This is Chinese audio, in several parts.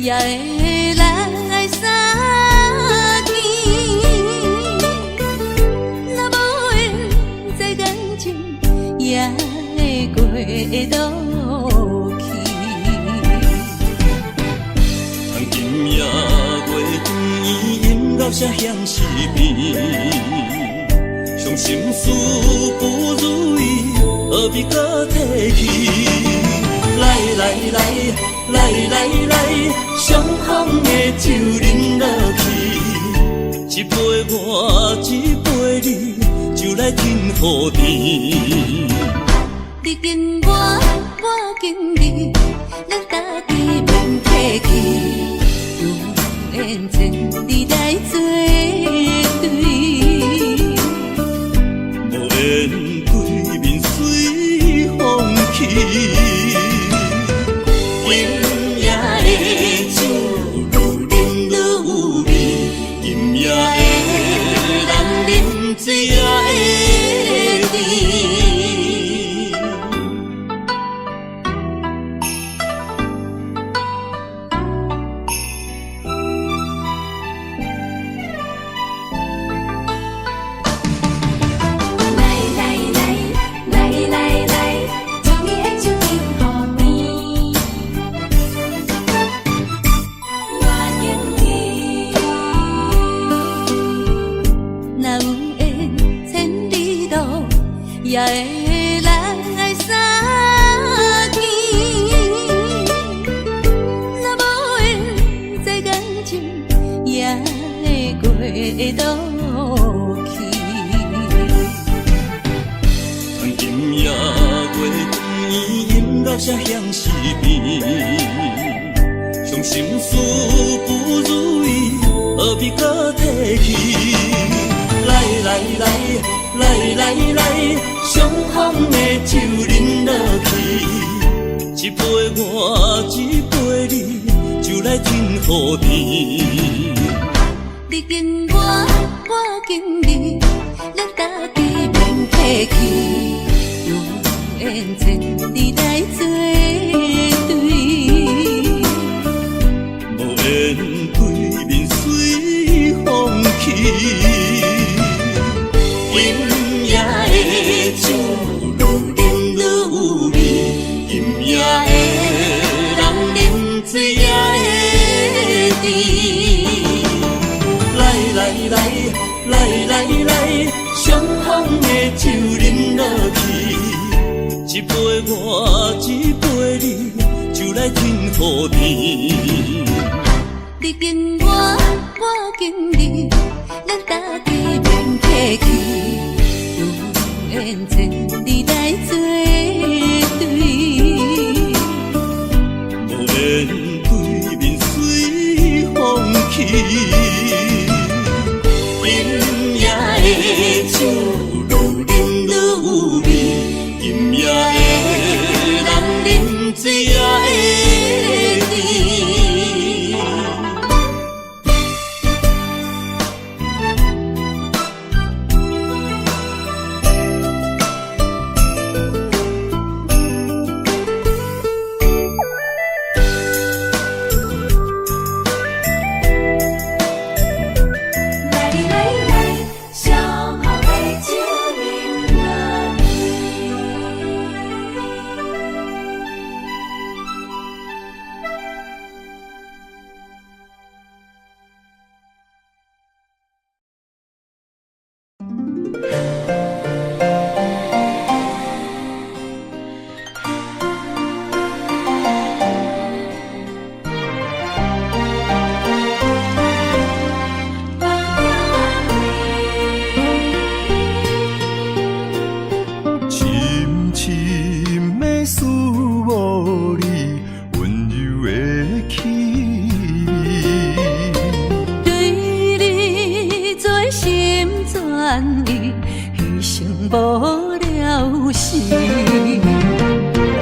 也会来相见。若无缘在感情，也会过渡去。从今夜月光伊引到声响是变，伤心事不如意，何必搁提起？来来来来来来，相逢的酒饮落去，一杯我一杯你，就来天和地。你敬我，我敬你，咱家己免客气，有缘千里来作对，无缘对面随风去。今夜的酒愈饮愈有味，今夜的人饮醉也会甜。也会来相见，若无缘在感情，也会过渡去。从今夜月光伊引到声响是变，伤心事不如意，何必搁提起？来来来来来来，相逢的酒饮落去，一杯我一杯你，就来天和地。你敬我，我敬你，咱家己免客气，有缘千里来作对，无缘对面随风去。今夜的酒愈饮愈有味，今夜的人饮醉也会甜。来来来来来来，相逢的酒饮落去，一杯我一杯你，就来天和地。你敬我，我敬你，咱家己免客气，有缘千里来作对，无缘对面随风去。今夜的酒愈饮愈有味，今夜的人饮醉也会甜。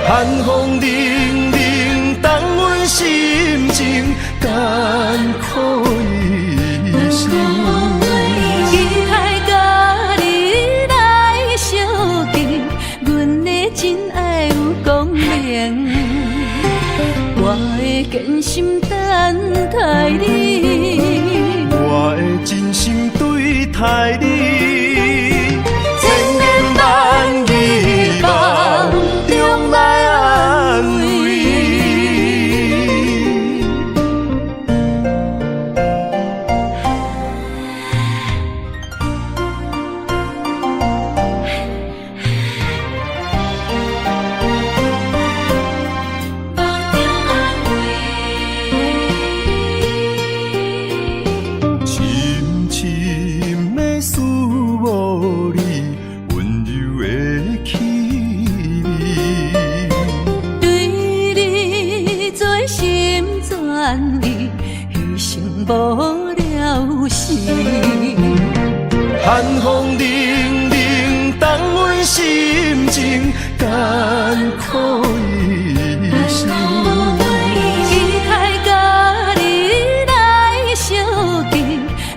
寒风凛凛，冻阮心情艰苦一生。期待甲你来相见，阮的真爱有光明。我的坚心等无了时。寒风凛凛，冻阮心情艰苦一生。期待甲你来相见，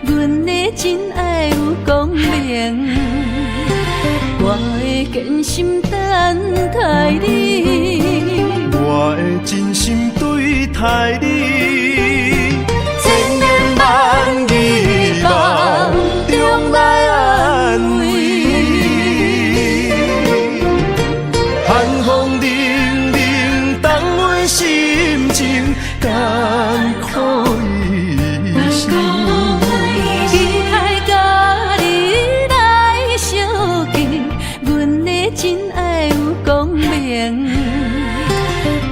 阮的真爱有光明。我会坚心等待你，我会真心对待你，千言万语梦中来安慰。寒风凛凛，冻阮心情艰苦一生。期待甲你来相见，阮的真爱有光明。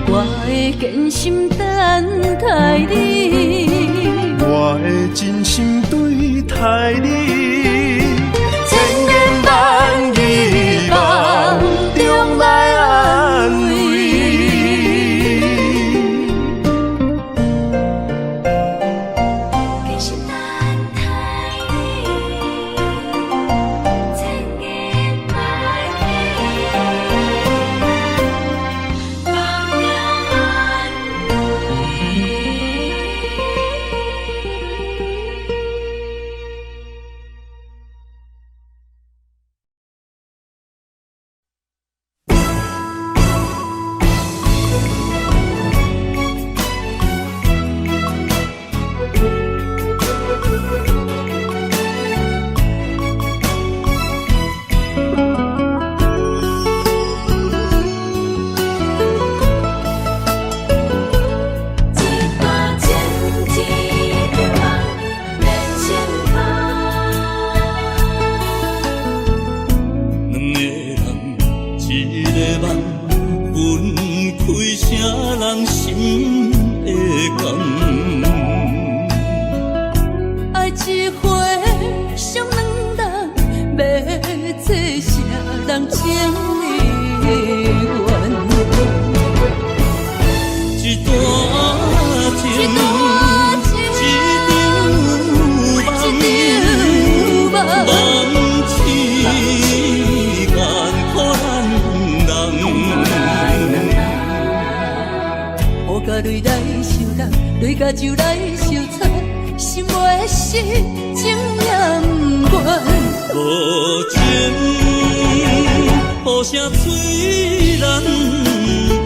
我会坚心等待你，我会真心对待你，千言万语梦中来安慰。坚心等待你，千言万语梦中安慰。爱一回上两人，要做啥人情离怨？一段情，一场梦，梦痴眼可咱人。雨甲泪来受冻，泪甲酒来受惨，心袂死，情也不愿。无情，雨声催人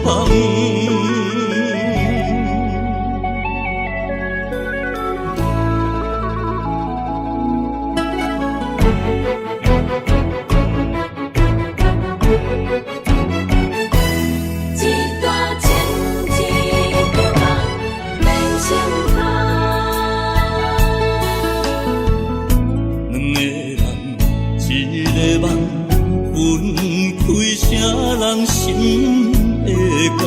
芳。一段情，一场梦，免心痛。两个人，一个梦，分开啥人心会甘？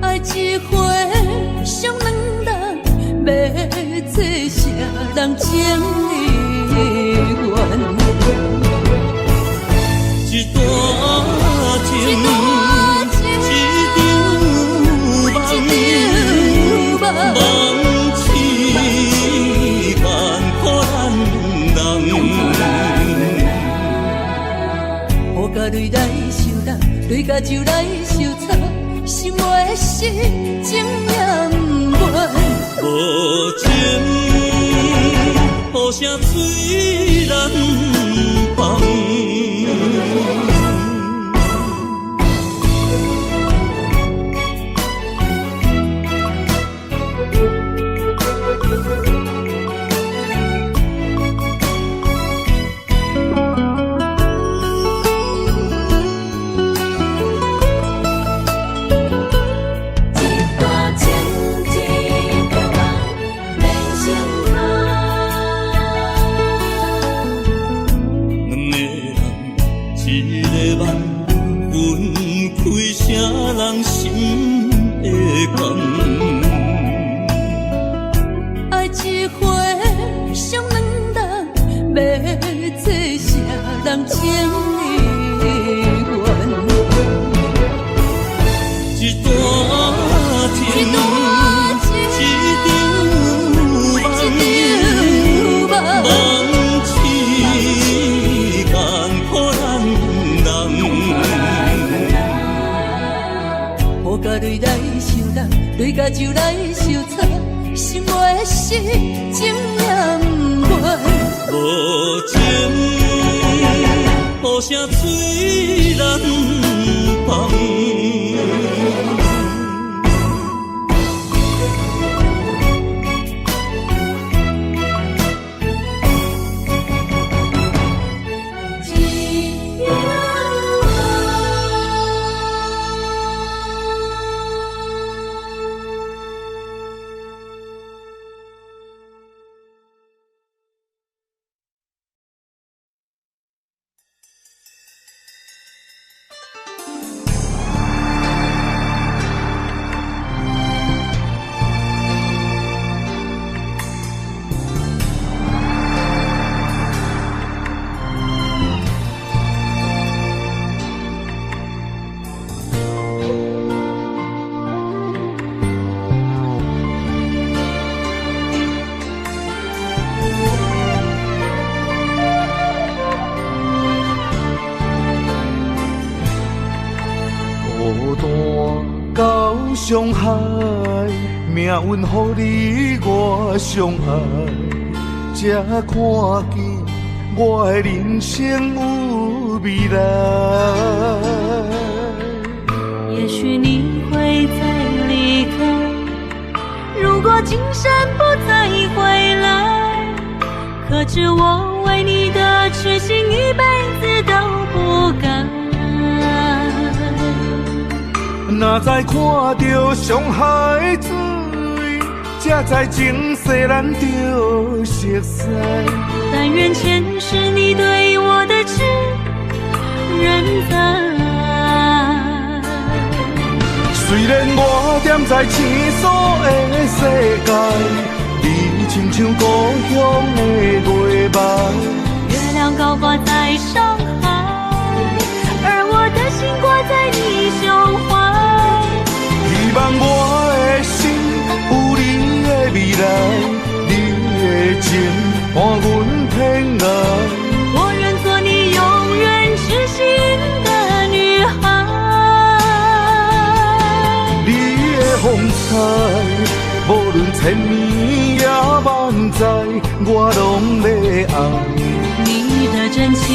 爱一回上两人，要做啥人情离怨？一段情，一场梦，梦痴眼可咱人。雨甲泪来受冻，泪甲酒来受惨，心袂死，情也不愿。无情，雨声催人芳。人心会甘？爱一回上两人，要做啥人情离怨？一段情，一泪来受人，泪甲酒来受惨，心袂死，情也不袂。无情，雨声催人放。伤害，命运予你我相爱，才看见我的人生有未来。也许你会再离开，如果今生不再回来，可知我为你的痴心一辈子都不改。若再看到伤害水，才知前世咱就熟悉。但愿前世你对我的痴仍在。虽然我踮在青锁的世界，你亲像故乡的月白。月亮高挂在上海，而我的心挂在你胸怀。希望我的心有你的未来，你的情伴阮天涯。我愿做你永远痴心的女孩。你的风采，无论千年也万载，我拢要爱。你的真情，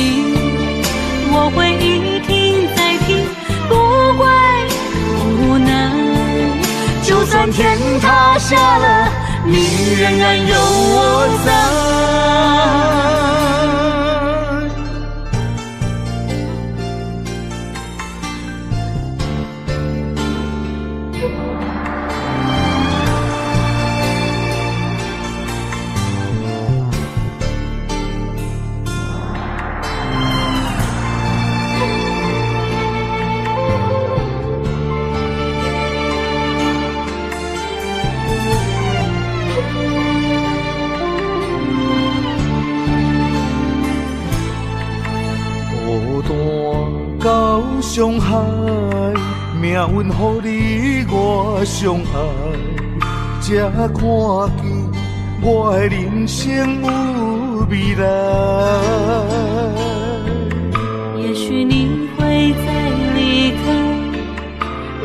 我会一听再听，不怪无奈。就算天塌下了，你仍然有我在。伤害，命运予你我相爱，才看见我的人生有未来。也许你会再离开，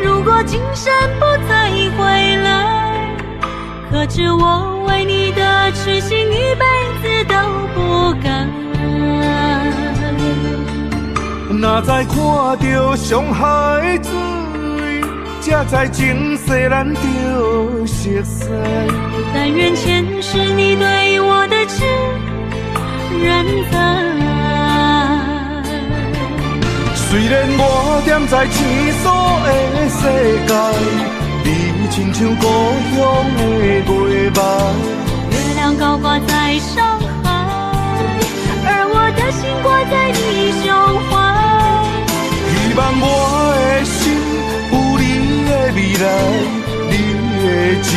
如果今生不再回来，可知我为你的痴心一辈子都不改。若再看到伤害水，才知前世咱就熟悉。但愿前世你对我的痴仍在。虽然我踮在青锁的世界，你亲像故乡的月白。月亮高挂在上海，而我的心挂在你胸怀。希望我的心有你的未来，你的情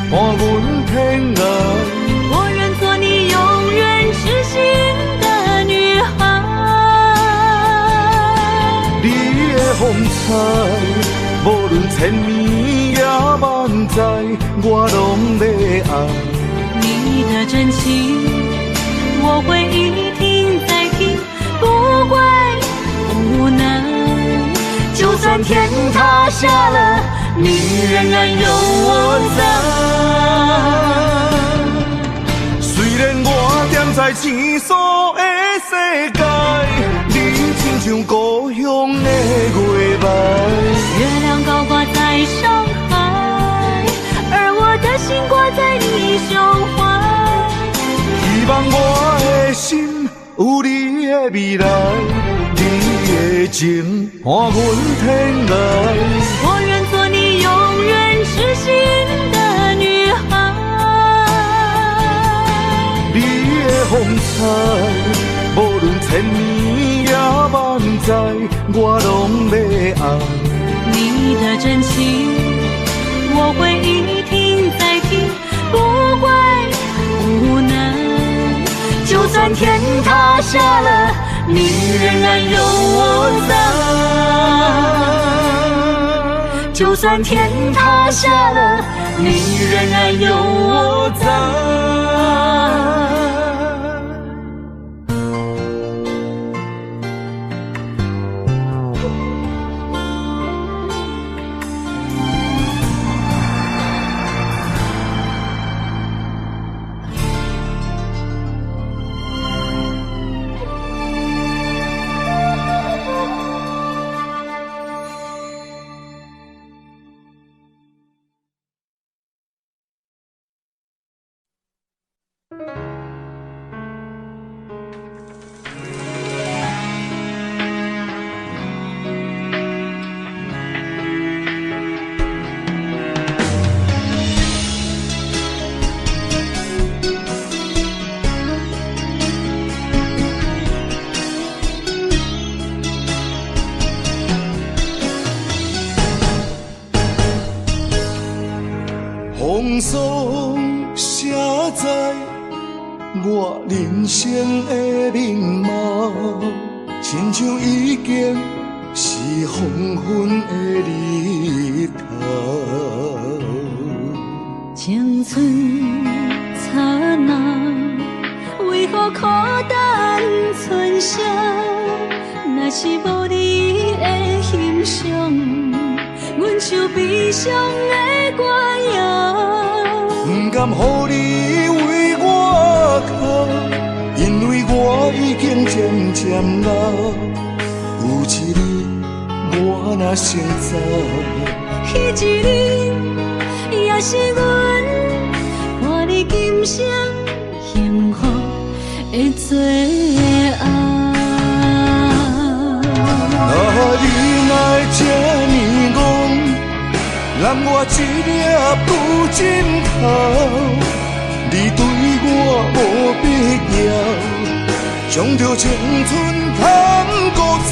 伴阮天涯。我愿做你永远痴心的女孩。你的风采，无论千年也万载，我拢要爱。你的真情，我会一听再听，不怪无奈。就算算天塌下了，你仍然有我在。虽然我踮在青锁的世界，你亲像故乡的月白。月亮高挂在上海，而我的心挂在你胸怀。希望我的心有你的未来，你的情伴阮天涯。我愿做你永远痴心的女孩。你的风采，无论千年也万载，我拢要爱。你的真情，我会一听再听，不会无奈。就算天塌下了，你仍然有我在。就算天塌下了，你仍然有我在。风霜写在我人生的面貌，亲像已经是黄昏的日头。青春刹那，为何孤单存剩？若是无你的欣赏，阮像悲伤的歌谣。不甘予你为我哭，因为我已经渐渐老。有一日我若先走，迄一日也是阮伴你今生幸福的最后。你若会这呢戆，让我一粒不枕头。你对我无必要，将着青春通孤草。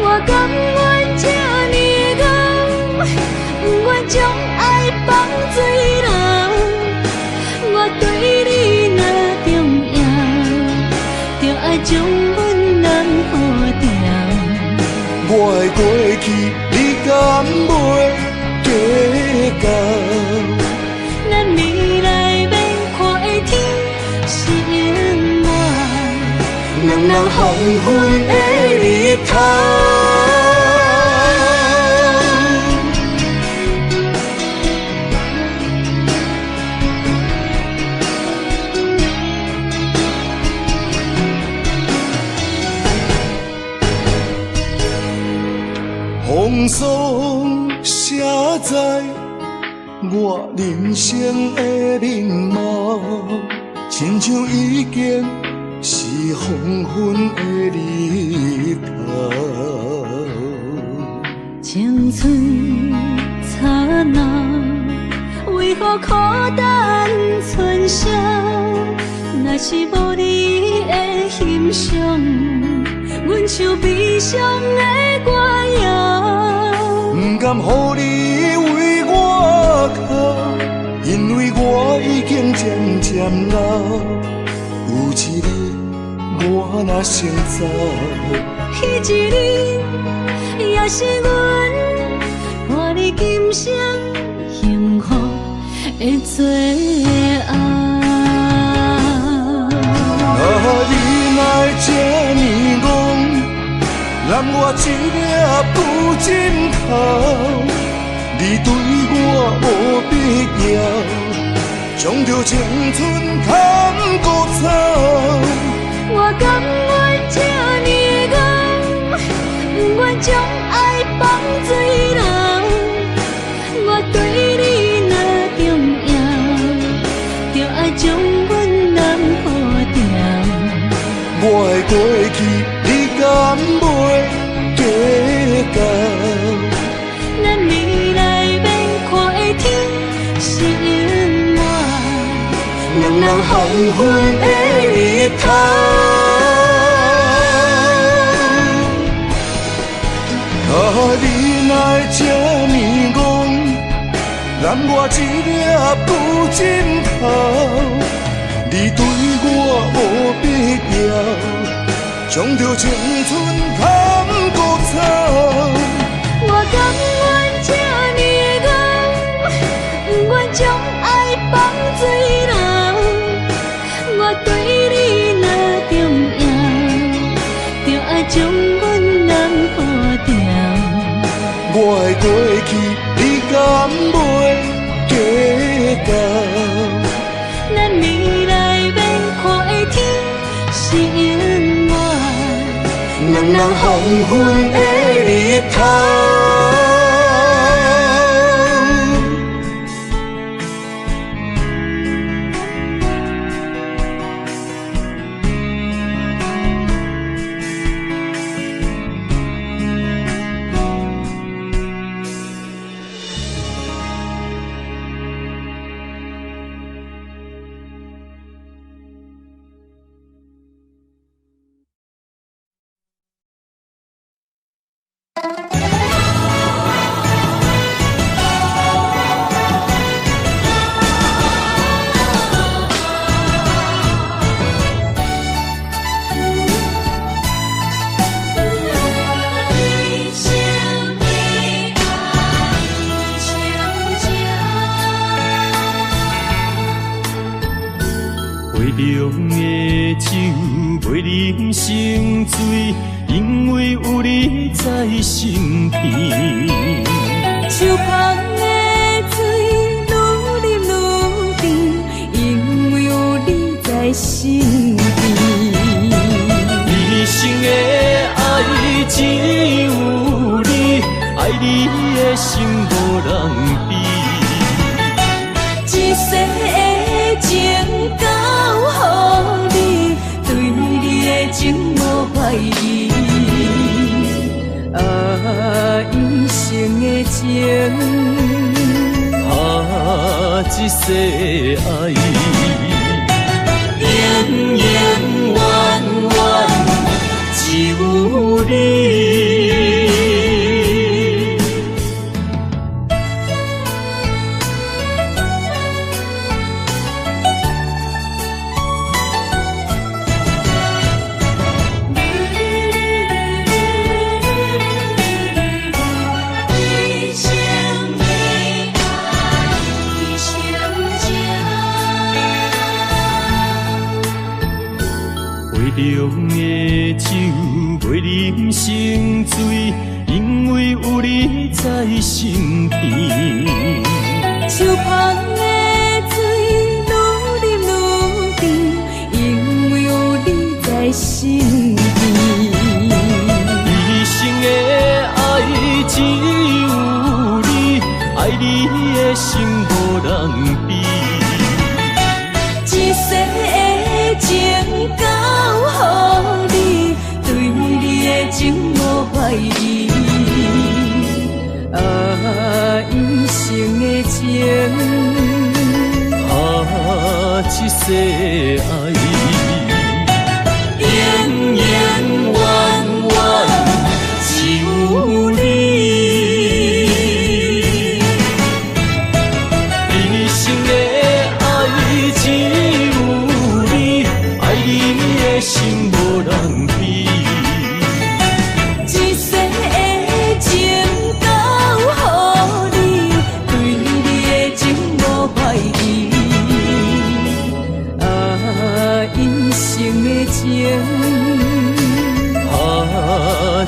我甘愿这呢戆，不愿将爱放水流。我对你若重要，就爱将阮人付掉。我的过去，你敢袂计较？咱未来要看的天是永远，两人黄昏的日头。风霜写在我人生的面貌，亲像已经是黄昏的日头。青春刹那，为何孤单存剩？若是无你的欣赏，阮像悲伤的歌谣。不甘予你为我哭，因为我已经渐渐老。有一日我若先走，迄一日也是阮伴你今生幸福的最后。你若会这呢戆，让染我一粒不枕头。你对我无必要，将着青春砍孤草。我甘愿这呢戆，不愿将爱放水流。我对你若重要，就爱将阮人抱牢。我的过去，你敢袂计较？咱未来免看的天是永远，两人黄昏的日头。你哪会这呢戆，染我一粒不枕头。你对我无必要，将着青春砍孤草。我甘愿这呢戆，不愿将爱放水流。我对你若重要，就爱将阮人抱牢。我的过去，你敢袂计较？咱未来免看的天是永远，两人黄昏的日头。杯中的酒袂啉成醉，因为有你在身边。手捧的水愈啉愈甜，因为有你在身边。一生的爱只有你，爱你的心无人比。一世的情交予你，对你的情无怀疑。一生的情，一世爱，永永远远只有你。杯中的酒袂啉成醉，因为有你在身边。手捧的水愈啉愈甜，因为有你在身边。一生的爱只有你，爱你的心无人比。一世的情交予你，对你的情无怀疑。一生的情，一世爱，永永远远只有你。一生的爱只有你，爱你的心无人比。一世的情交予你，对你的情无怀疑。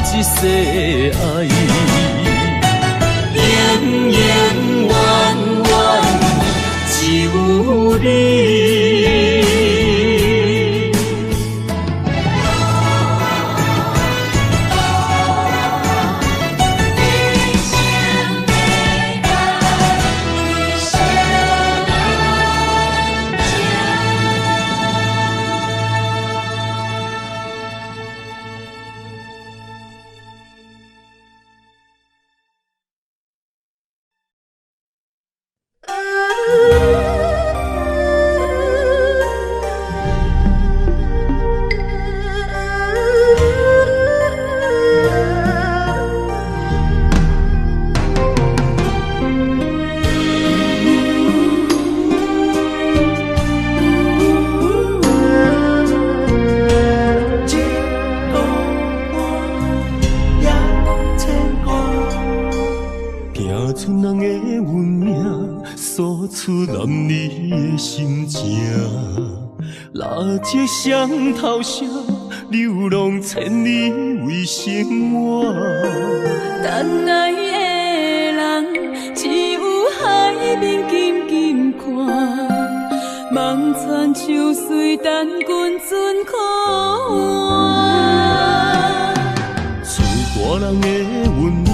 一世爱，永永远远只有你。这双头蛇流浪千里为生活，但爱的人只有海面静静看，望穿秋水等君尊可换。厝大人的温影，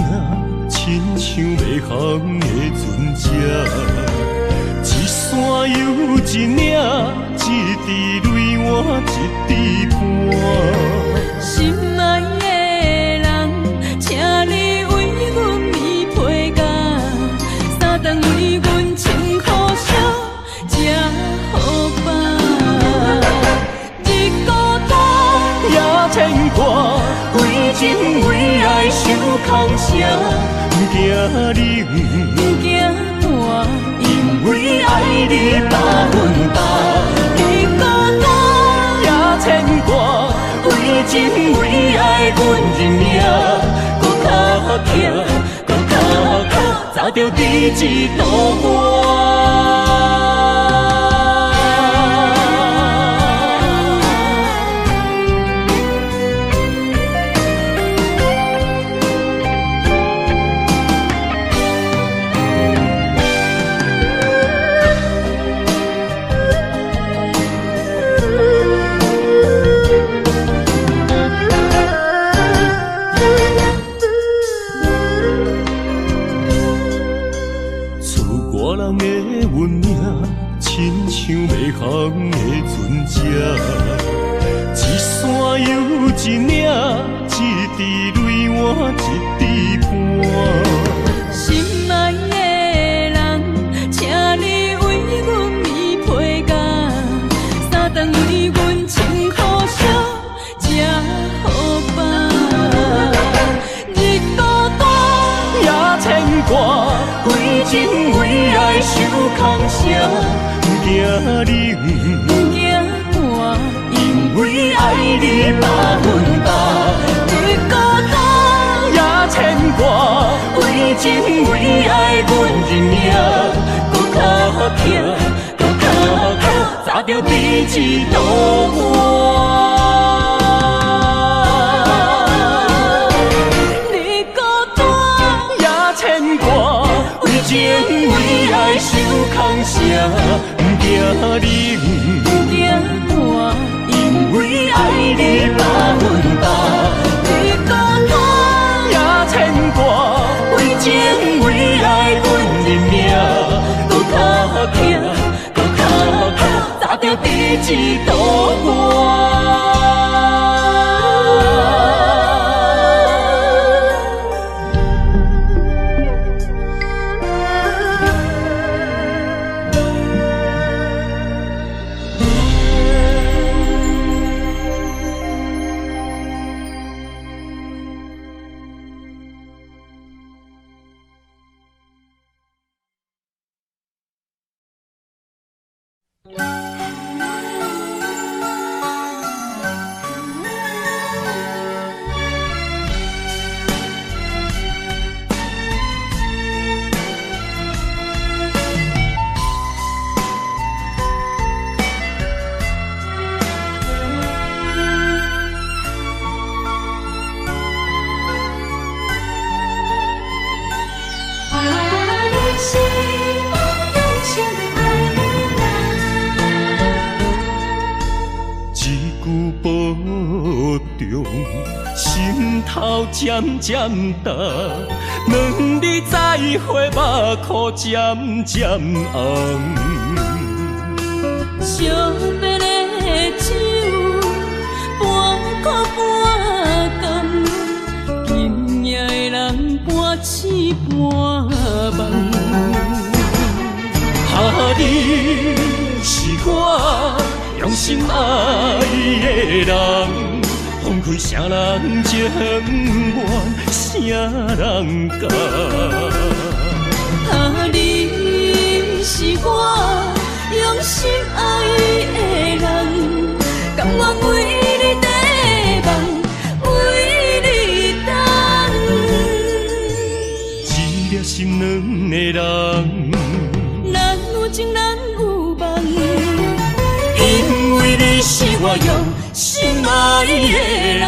亲像袂航的船只，一山又一岭。一滴泪换一滴汗，心爱的人，请你为阮披被甲，三顿为阮穿苦烧，吃好饱。日孤单也牵挂，为情为爱受空城，不惊冷，不惊寒，因为爱你百分百。牵挂，为情为爱，阮认命，搁较疼，搁较靠，找着第一道我。航的船只，一山又一岭，一滴泪换一滴汗。心爱的人，请你为阮披被甲，三顿为阮穿苦烧，吃好饱。日孤单也牵挂，为情为爱受空城。不惊冷，不惊寒，因为爱你百分百。日孤单也牵挂，为情为爱，阮认命，搁较疼，搁较靠，找着第一道我。日孤单也牵挂，为情为爱受空城。不惊冷，不惊寒，因为爱你百分百。日孤单也牵挂，为情为爱，阮认命，搁较疼，搁较靠，找着第一道我。重，心头渐渐重，两日再会，目眶渐渐红。惜别的酒，半苦半甘，今夜的人半醒半梦。你是我用心爱的人，放开啥人情愿，啥人甘？你是我用心爱的人，甘愿为你地梦，为你等。一粒心两个人，咱有情咱有梦，因为你是我用心爱的人。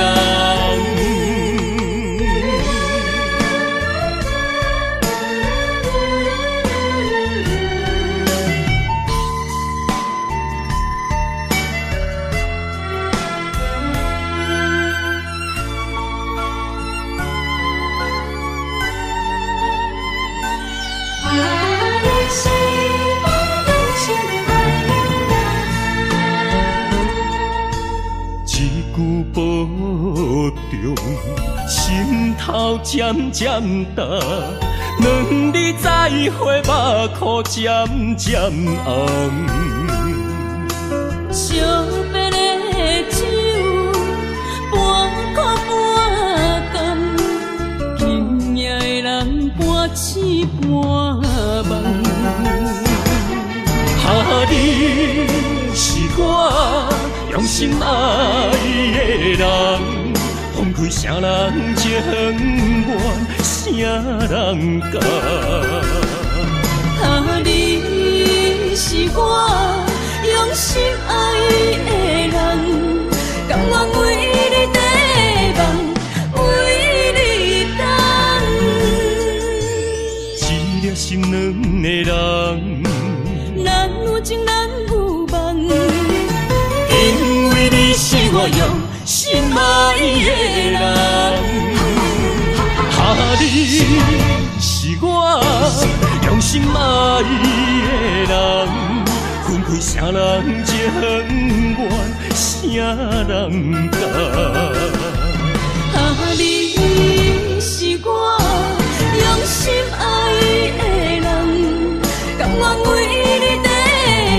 保重，心头渐渐重，两日再会，目眶渐渐红。惜别的酒，半苦半甘，今夜的人半醒半梦。你是我用心爱的人，放开啥人情愿，啥人甘？你是我用心爱的人，甘愿为你地梦，为你等。一粒心两个人，咱有情咱有梦，因为你是我用心爱的人。你是我用心爱的人，分开啥人情愿，啥人甘？你是我用心爱的人，甘愿为你地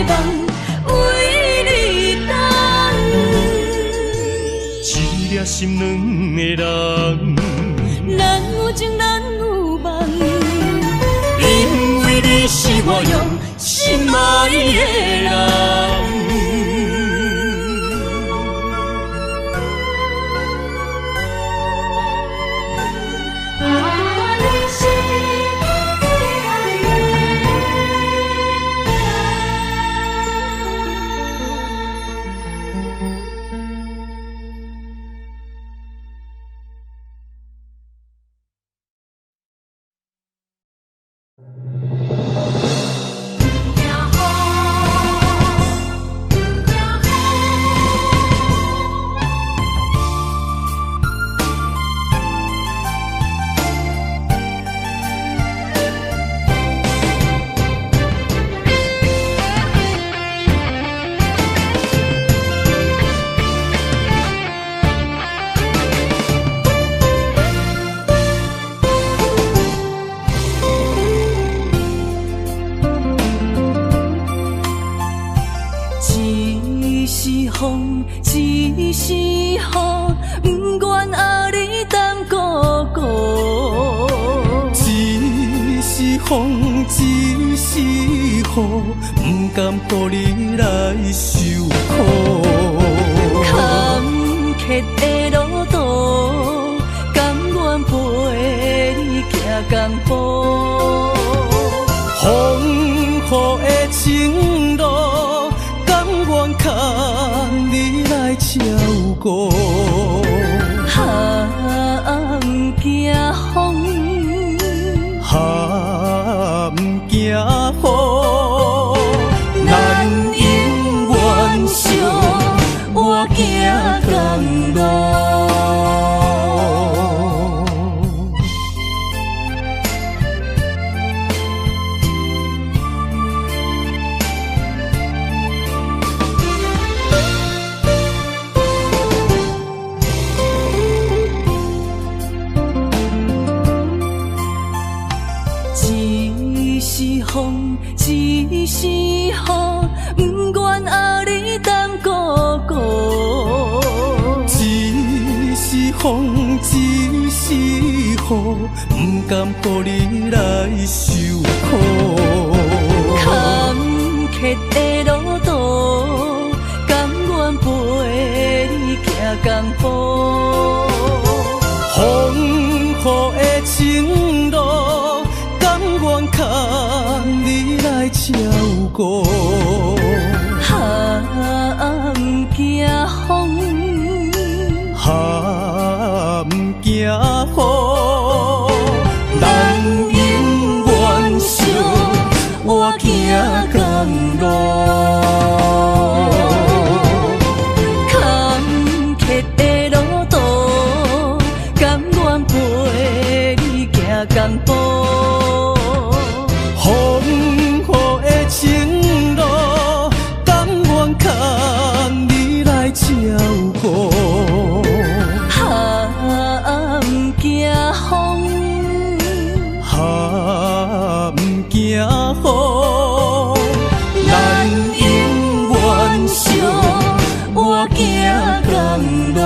梦，为你等。一粒心两个人，咱有情咱有梦，因为你是我用心爱的人。一是雨，不愿阿你等孤孤。一是风，一是雨，不甘予你来受苦。坎坷的路途，甘愿陪你行江步。风雨的情路，甘愿牵你来照顾。不惊风，不惊雨，咱永远相活行同路。风，一时雨，不愿压你等孤孤。一时风，一时雨，不甘予你来受苦。坎坷的路途，甘愿陪你行同步。风雨的情路，甘愿牵你来照顾。不惊风，不惊雨，咱永远相活行同路。坎坷的路途，甘愿陪你行同步。风雨的情路，甘愿牵你来照顾。不惊风，不惊雨，咱永远相活行同路。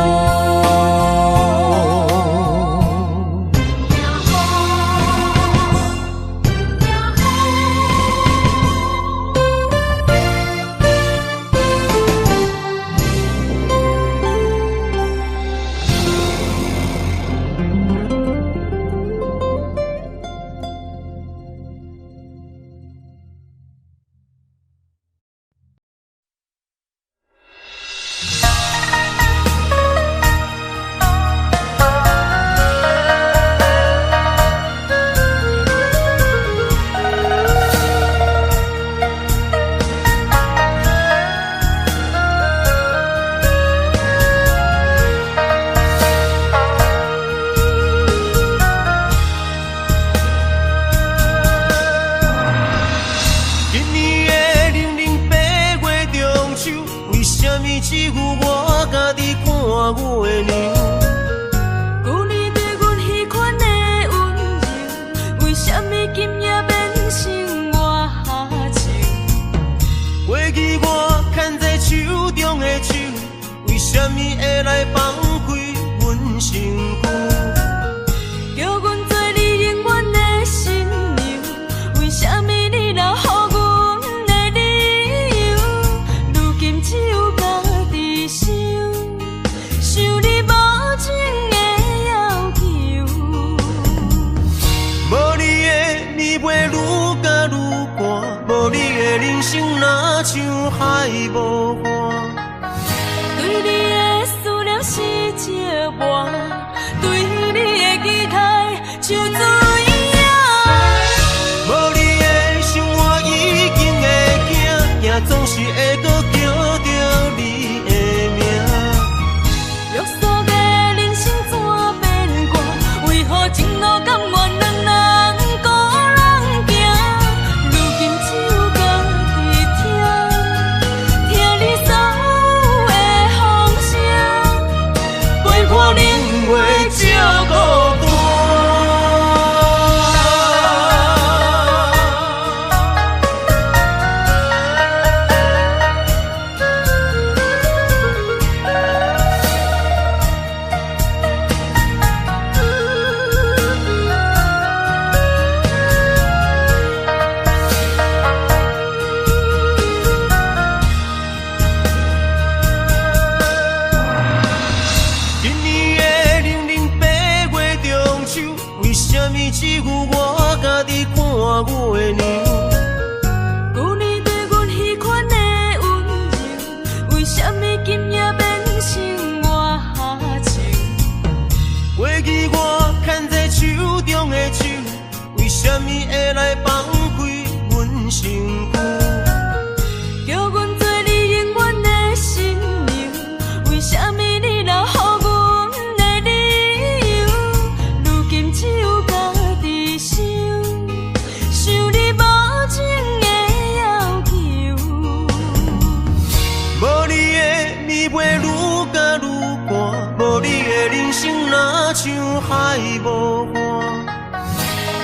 像海无岸，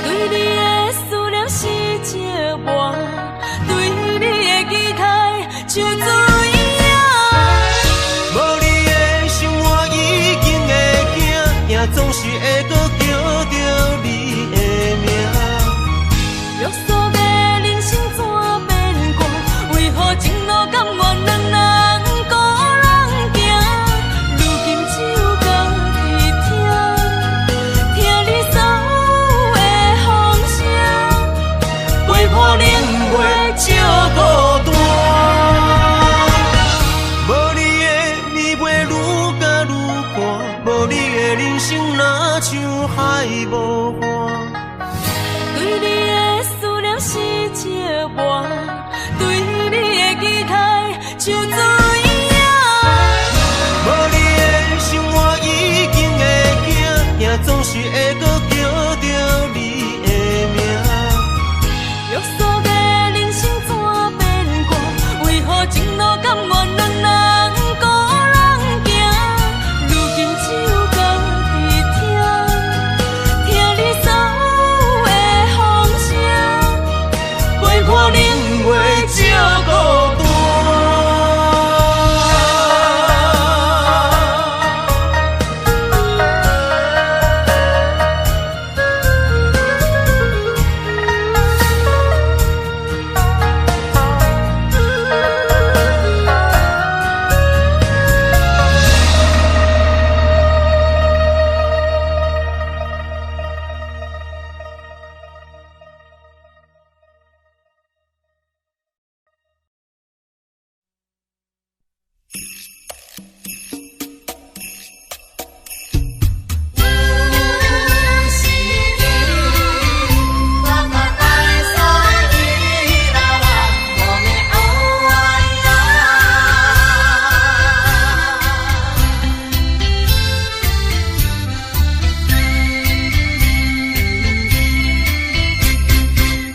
对你的思念是一碗。会搁叫着你的名。约束的人生怎变卦？为何前路甘愿两人孤人行？如今只有家己听，听你所有的风声，陪伴冷月照孤单。无你的暝袂愈加愈寒，无你的人生若像海无岸。对你的思念是一碗，对你的期待像水影。无你的生活已经会惊，惊总是会搁叫着你的名。约束的人生怎变卦？为何前路甘愿两人孤人行？如今只有家己听，听你所有的风声，陪看冷月照孤单。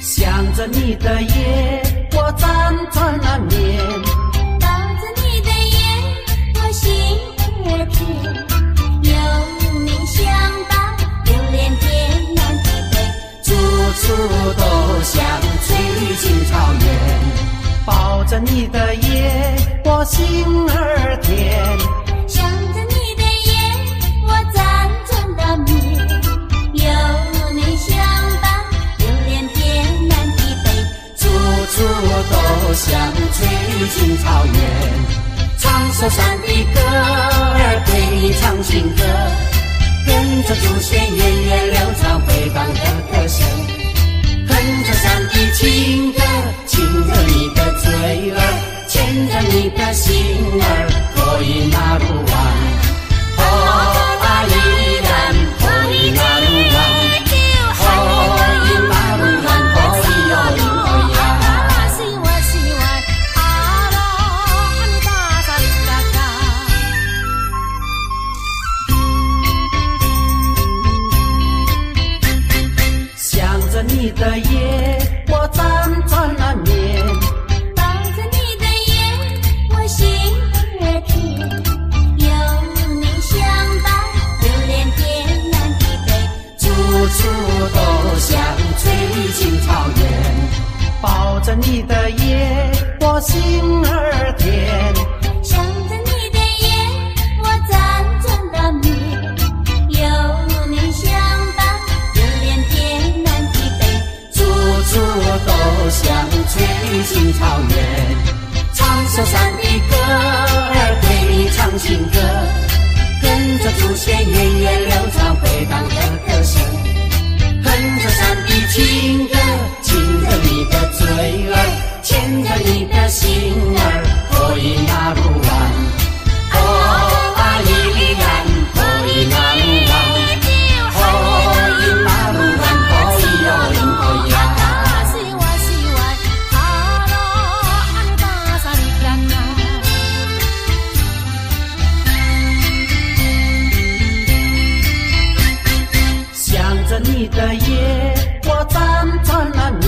想着你的夜，我辗转难眠。抱着你的眼，我心儿甜。有你相伴，流连天南地北，处处都像翠青草原。抱着你的夜，我心儿甜。想着你的眼，我辗转难眠。有你相伴，流连天南地北，处处都像翠青草原。唱首山的歌儿对你唱情歌，跟着祖先源远流长回荡的歌声，哼着山的情歌，亲着你的嘴儿，牵着你的心儿，可以那路湾，哦啊依然可以那路湾，哦依那路湾，可以哟咿可以呀。想着你的夜，我辗转难眠。抱着你的眼，我心儿甜。有你相伴，流连天南地北，处处都像翠青草原。抱着你的夜，我心儿甜。想着你的眼，我辗转难眠。有你相伴，流连天南地北，处处都像翠青草原。唱首山的歌儿对你唱情歌，跟着祖先源远流长回荡的歌声，哼着山的情歌，亲着你的嘴儿，牵着你的心儿，可以那路湾，哦啊依然可以那路湾，可以那路湾，可以哟咿可以呀。想着你的夜，我辗转难眠。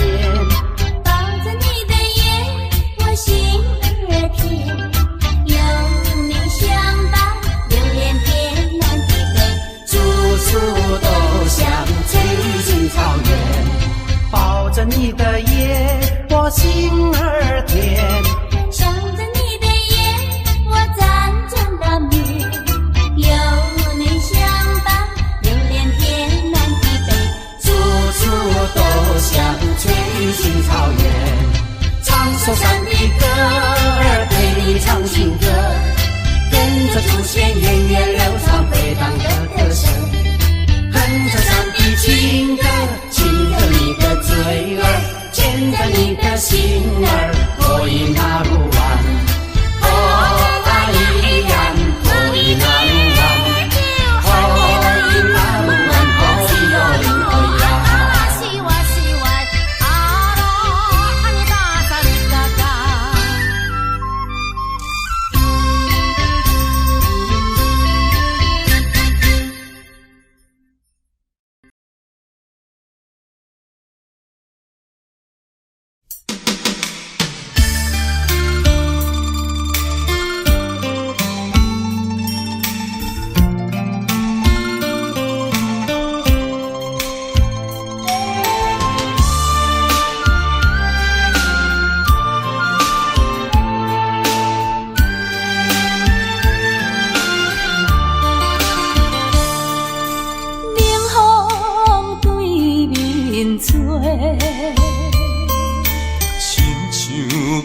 抱着你的眼，我心儿甜。有你相伴，流连天南地北，处处都像翠青草原。抱着你的夜，我心儿甜。想着你的眼，我辗转难眠。有你相伴，流连手山的歌儿陪你唱情歌，跟着祖先源远流长回荡的歌声，哼着山的情歌，亲着你的嘴儿，牵着你的心儿，可以那路弯，哦阿依然，可以那路弯，可以那路弯，可以哟林可以呀。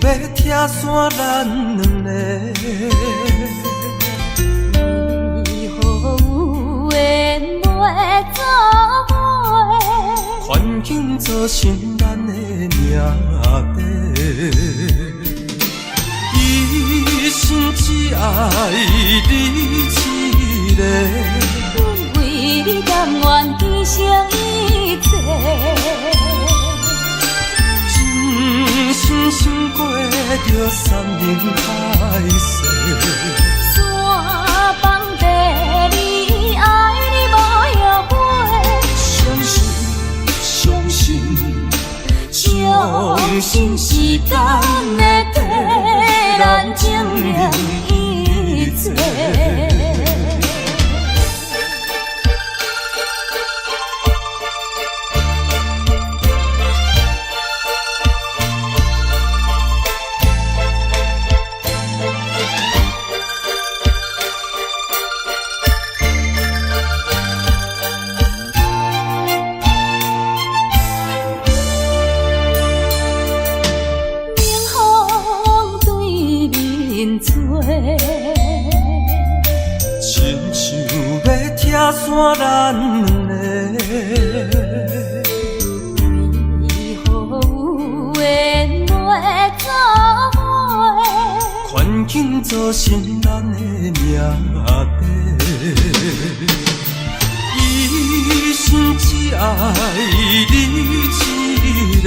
要听山咱两个，为何有缘袂做伙？环境造成咱的命底，一生只爱你一个，阮为你甘愿牺牲一切。真心过着山盟海誓，山崩地离，爱你无后悔。相信，相信，相信时间会替咱证明一切。山咱两个，为何有缘袂做伙？环境造成咱的命底，一生只爱你一个，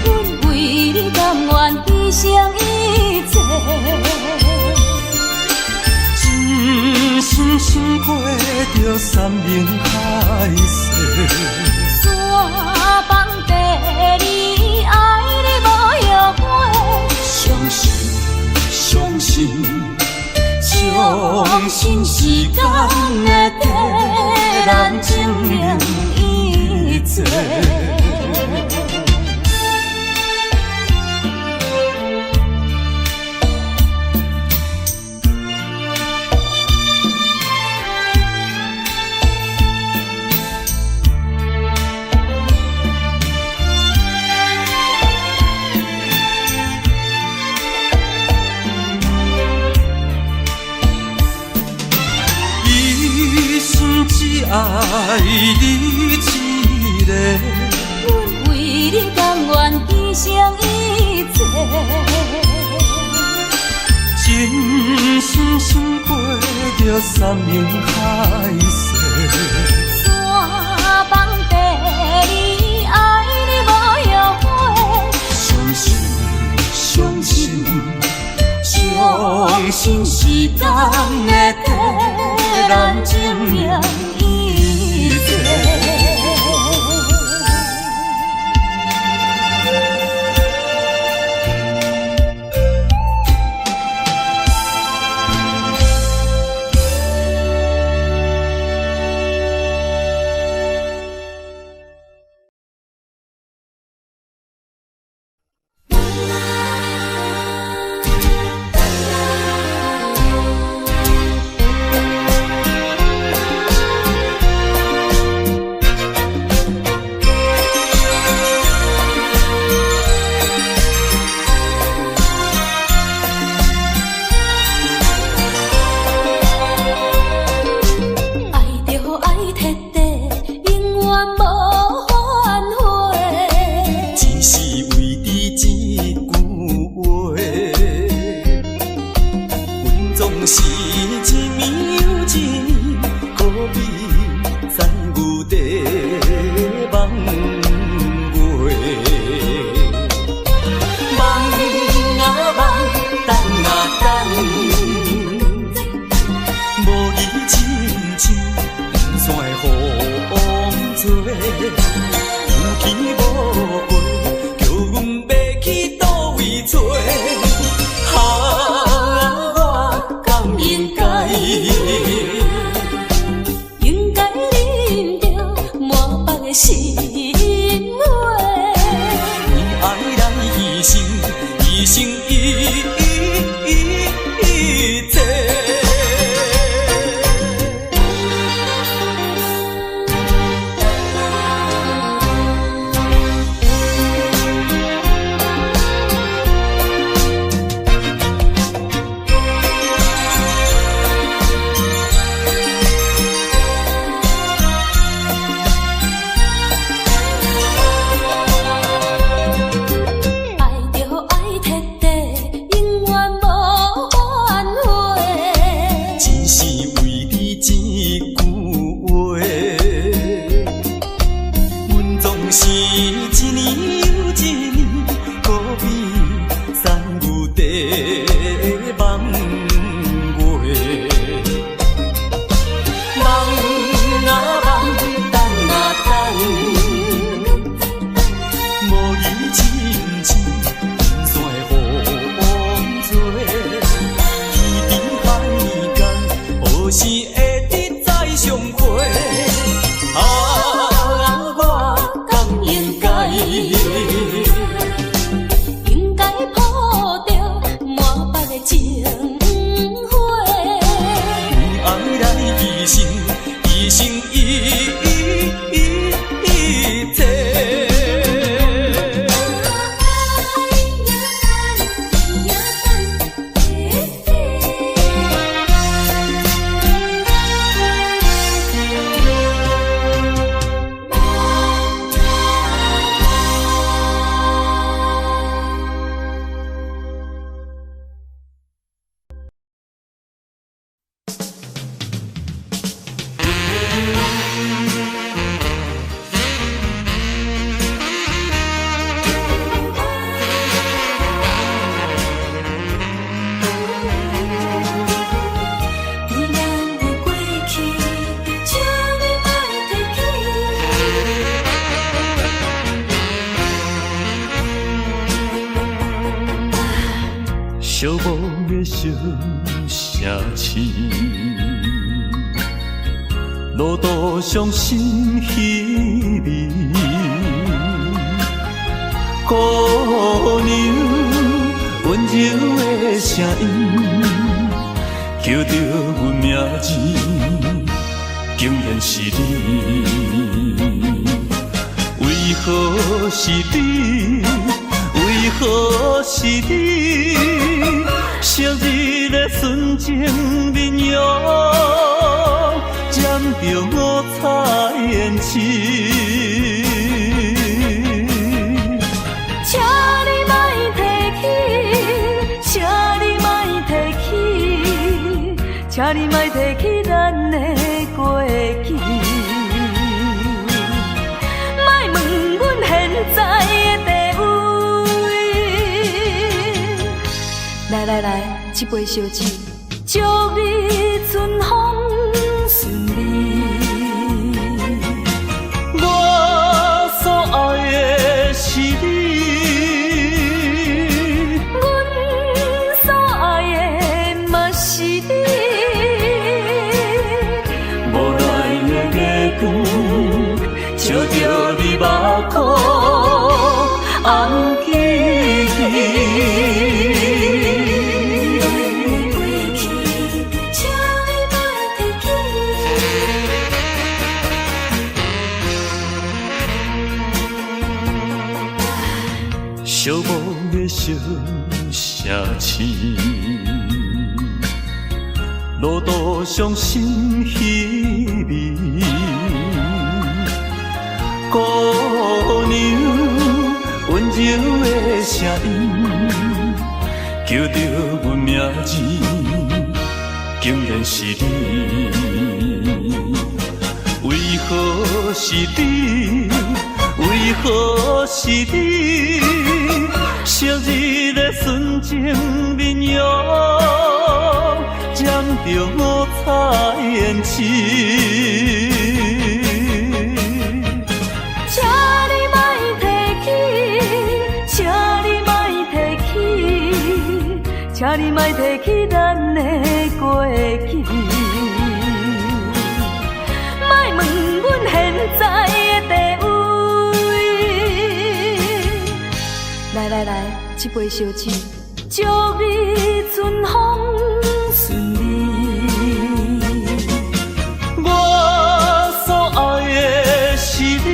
阮为你甘愿牺牲一切。真心过着山盟海誓，山崩地离，爱你无后悔。相信，相信，相信时间会替咱证明一切。爱你一个，阮为你甘愿牺牲一切。真心过着山盟海誓，山崩地离，爱你无后悔。相信，相信，相信时间会替咱证明一切。有去无回，叫阮要去倒位找？我敢应该？应该忍着满腹的心话，为爱来牺牲，牺牲一切。寂寞的小城市，路途上心稀微，姑娘温柔的声音，叫着阮名字，竟然是你。为何是你？为何是你？昔日的纯情面容，染着五彩胭脂。请你莫提起，请你莫提起，请你莫提起咱的过去。莫问阮现在的地位。来，一杯烧酒，祝你春风顺利。我所爱的是你，阮所爱的嘛是你。无奈的月光，照着你目眶红记记。寂寞的小城市，路途上心稀微，姑娘温柔的声音，叫着阮名字，竟然是你。为何是你？为何是你？昔日的纯情面容，染着五彩胭脂。你莫提起咱的过去，莫问阮现在的地位。来来来，一杯烧酒，祝你春风顺利。我所爱的是你。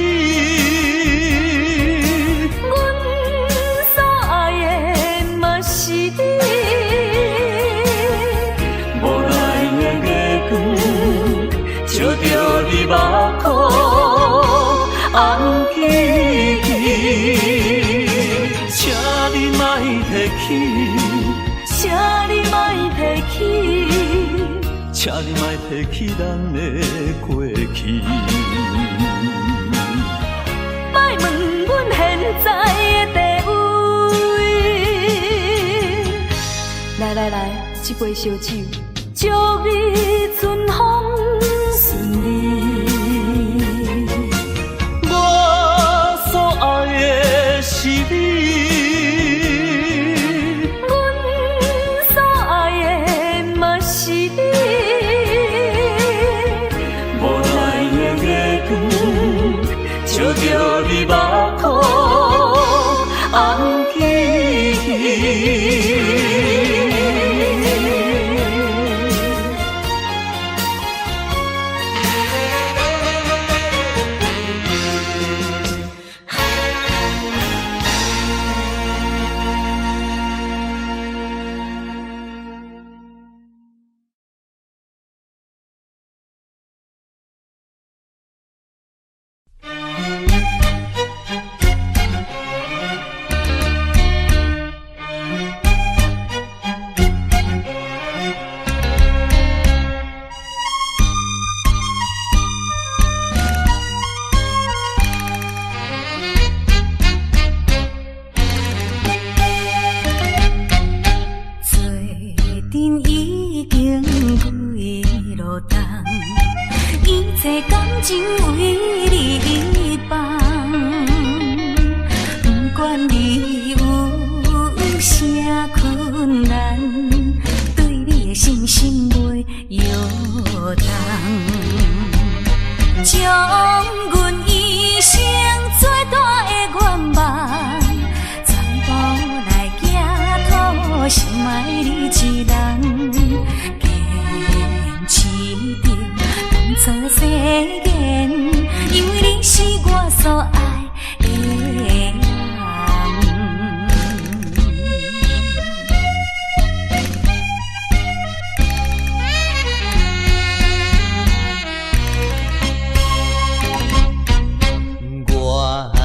笑着你目眶红起去，请你莫提起，请你莫提起，请你莫提起咱的过去。莫问阮现在的地位。来来来，一杯烧酒，祝你春风顺利。我所爱的是你，阮所爱的嘛是你。无奈的月光，笑着你目眶红起去。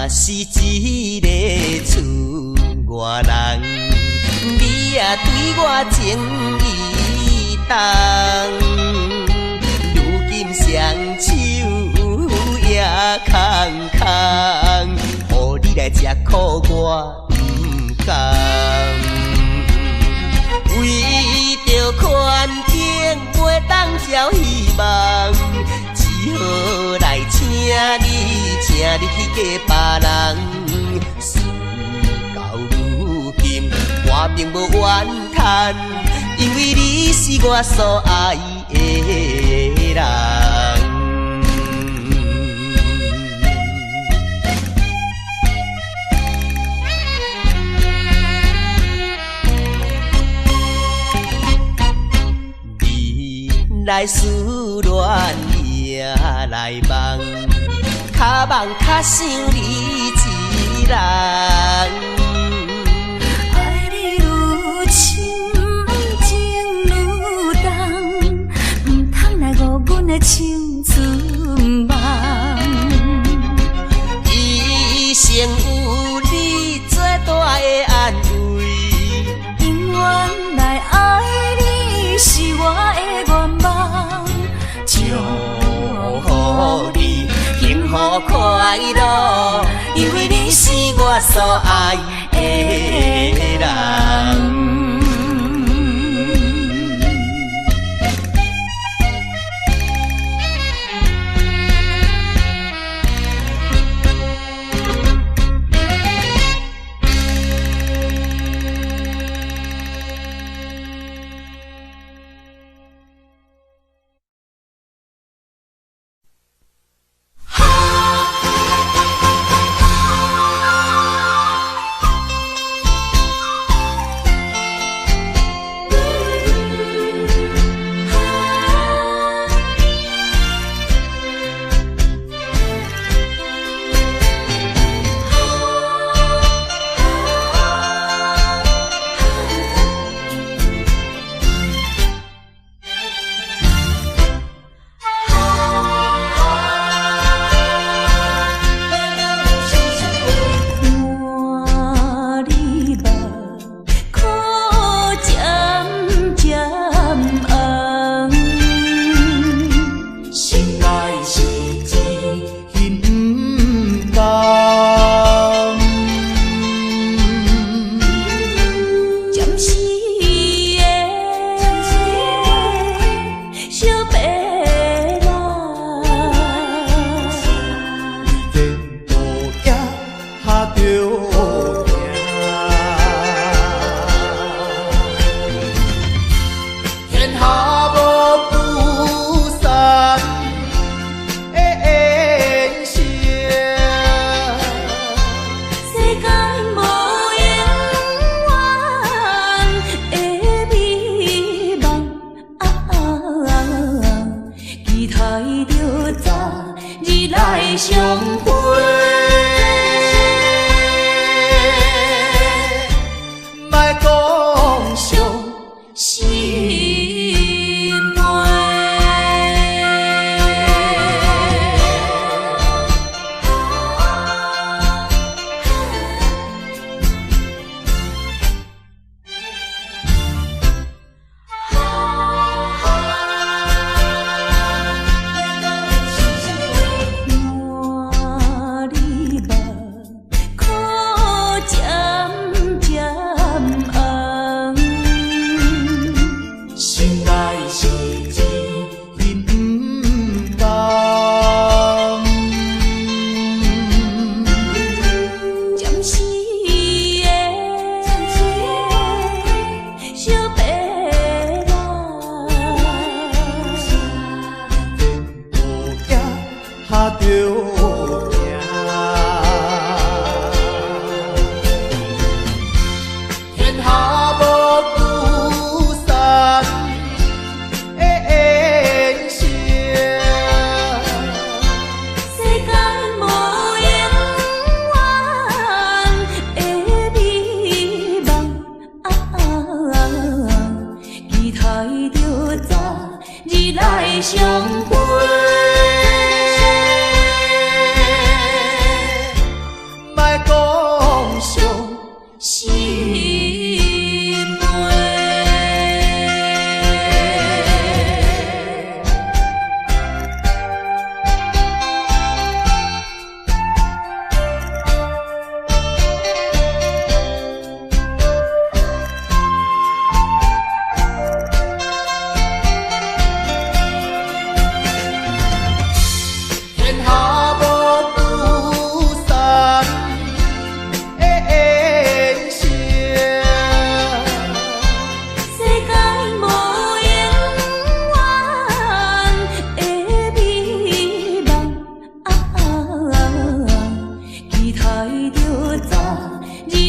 是一个厝外人，你也对我情意重。如今双手也空空，予你来吃苦我不甘。为着环境袂当交希望，只好来请你去嫁别人。事到如今，我并无怨叹，因为你是我所爱的人。来思恋也来梦，较梦较想你一人。爱你愈深，情愈重，唔通来误阮的青春梦。一生有你最大的安慰，永远来爱你是我的愿望。祝福你幸福快乐，因为你是我所爱的人。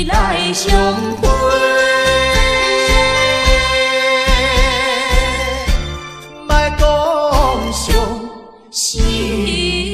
来相会。莫讲伤心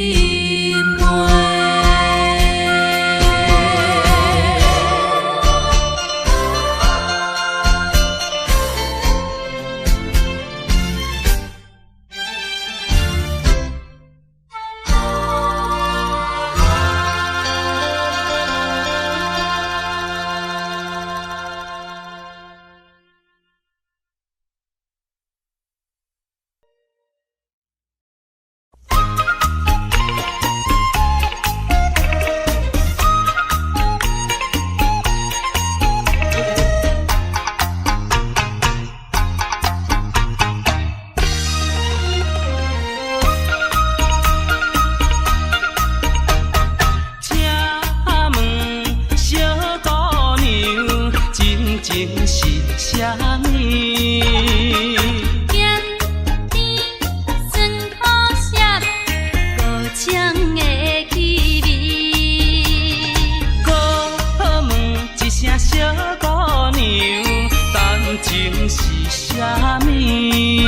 梅。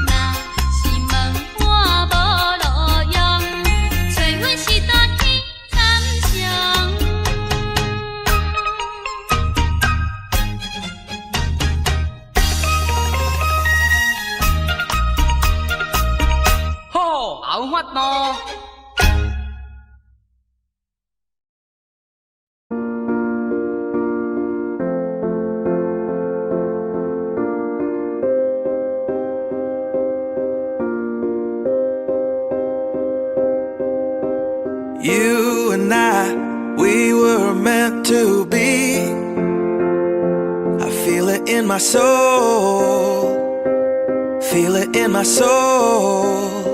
若是问我无路用，好法度。You and I, we were meant to be. I feel it in my soul, feel it in my soul.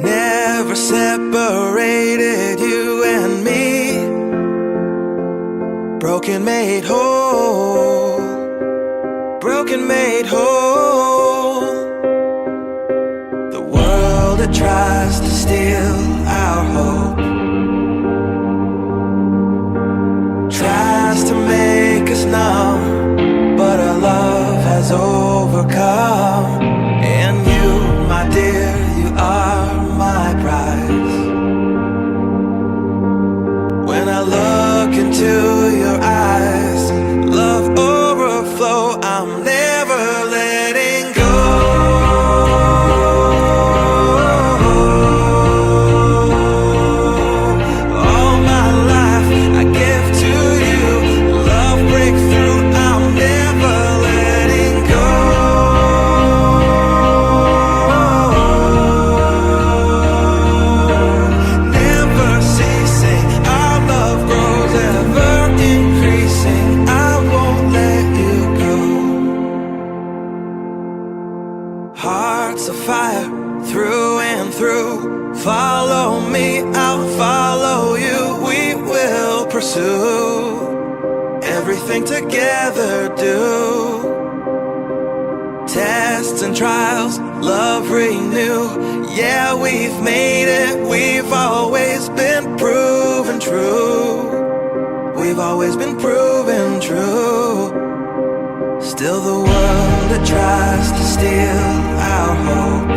Never separated, you and me. Broken made whole, broken made whole. The world that tries to steal our hope tries to make us numb, but our love has overcome. And you, my dear, you are my prize. When I look into your eyes, love overflow, I'm never letting go. Hearts of fire through and through. Follow me, I'll follow you. We will pursue everything together, do tests and trials, love renew. Yeah, we've made it, we've always been proven true. We've always been proven true. Still the world that tries to steal our hope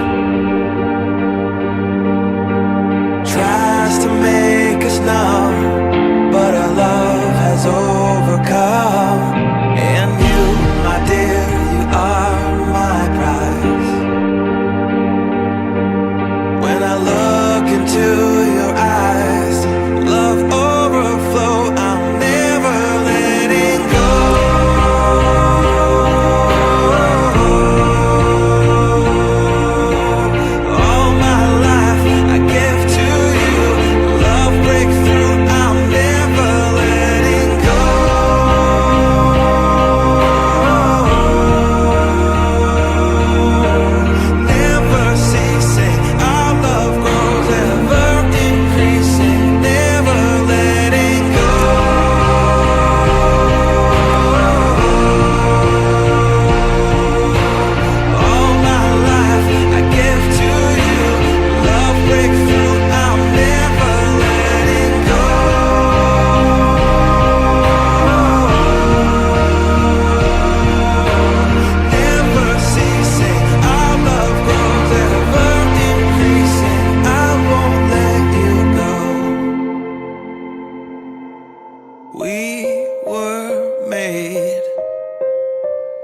tries to make us numb, but our love has overcome. And you, my dear, you are my prize. When I look into your eyes, love overflow, I'm never letting go.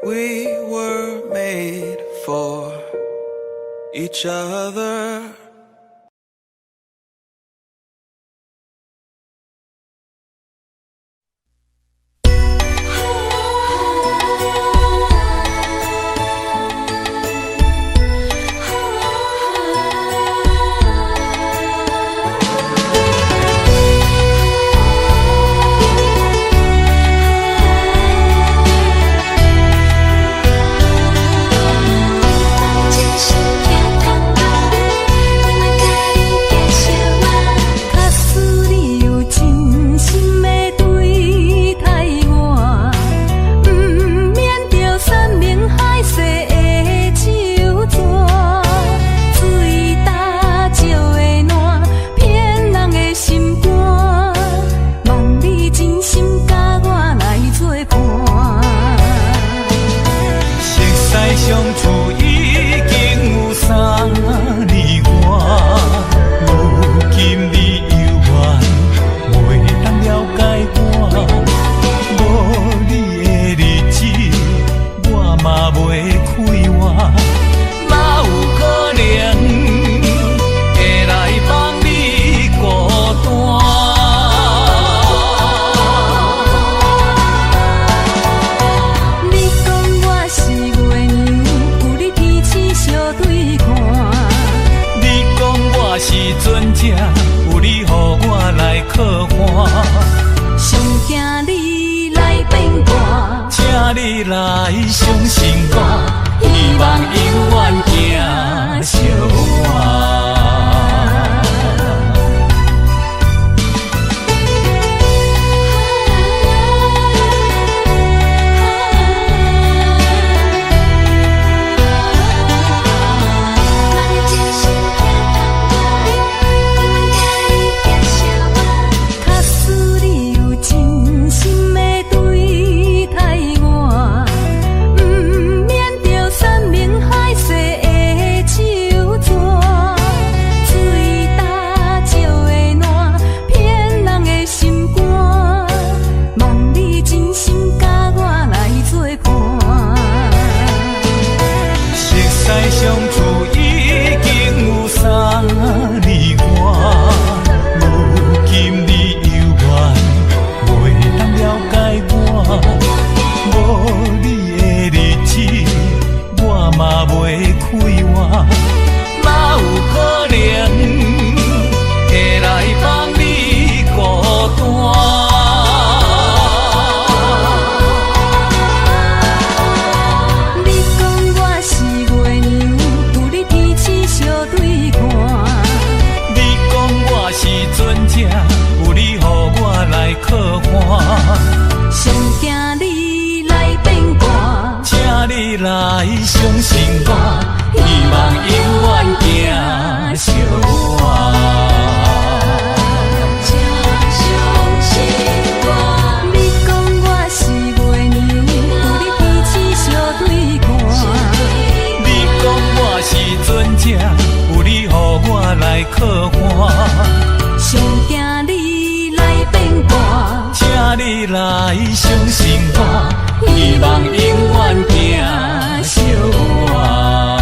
We were made for each other. 你来相信我，希望永远行相伴。相处已经有3年外，如今你犹原袂当了解我，无你的日子我嘛袂快活，哪有可能会来帮你孤单？有你予我来靠岸，上惊你来变卦，请你来相信我，希望永远行相伴。相信我，你讲我是月娘，有你彼此相对看。你讲我是船只，有你予我来靠岸。上惊你来变卦，请你来相信我，希望永远行相伴。